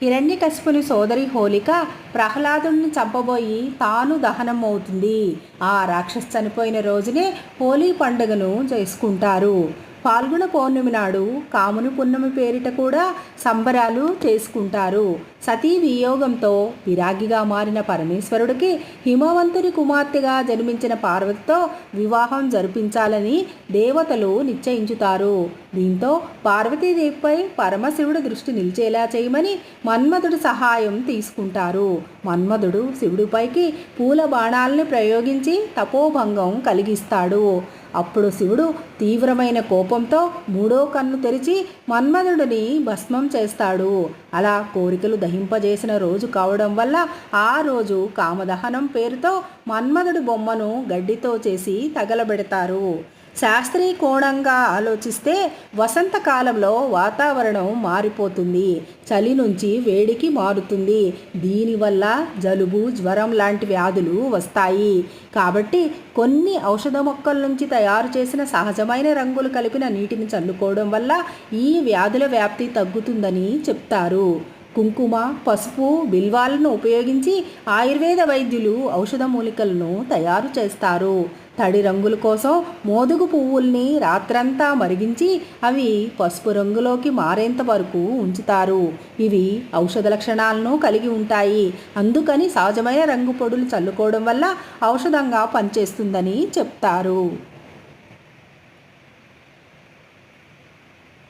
హిరణ్యకశిపుని సోదరి హోలిక ప్రహ్లాదుడిని చంపబోయి తాను దహనం అవుతుంది. ఆ రాక్షస్ చనిపోయిన రోజునే హోలీ పండుగను చేసుకుంటారు. పాల్గొన పౌర్ణమి నాడు కాముని పున్నమి పేరిట కూడా సంబరాలు చేసుకుంటారు. సతీ వియోగంతో విరాగిగా మారిన పరమేశ్వరుడికి హిమవంతుని కుమార్తెగా జన్మించిన పార్వతితో వివాహం జరిపించాలని దేవతలు నిశ్చయించుతారు. దీంతో పార్వతీదేవిపై పరమశివుడి దృష్టి నిలిచేలా చేయమని మన్మధుడి సహాయం తీసుకుంటారు. మన్మధుడు శివుడిపైకి పూల బాణాలని ప్రయోగించి తపోభంగం కలిగిస్తాడు. అప్పుడు శివుడు తీవ్రమైన కోపంతో మూడో కన్ను తెరిచి మన్మధుడిని భస్మం చేస్తాడు. అలా కోరికలు దహింపజేసిన రోజు కావడం వల్ల ఆ రోజు కామదహనం పేరుతో మన్మధుడి బొమ్మను గడ్డితో చేసి తగలబెడతారు. శాస్త్రీయ కోణంగా ఆలోచిస్తే వసంతకాలంలో వాతావరణం మారిపోతుంది. చలి నుంచి వేడికి మారుతుంది. దీనివల్ల జలుబు, జ్వరం లాంటి వ్యాధులు వస్తాయి. కాబట్టి కొన్ని ఔషధ మొక్కల నుంచి తయారు చేసిన సహజమైన రంగులు కలిపిన నీటిని చల్లుకోవడం వల్ల ఈ వ్యాధుల వ్యాప్తి తగ్గుతుందని చెప్తారు. కుంకుమ, పసుపు, బిల్వాలను ఉపయోగించి ఆయుర్వేద వైద్యులు ఔషధ మూలికలను తయారు చేస్తారు. తడి రంగుల కోసం మోదుగు పువ్వుల్ని రాత్రంతా మరిగించి అవి పసుపు రంగులోకి మారేంత వరకు ఉంచుతారు. ఇవి ఔషధ లక్షణాలను కలిగి ఉంటాయి. అందుకని సహజమైన రంగు పొడులు చల్లుకోవడం వల్ల ఔషధంగా పనిచేస్తుందని చెప్తారు.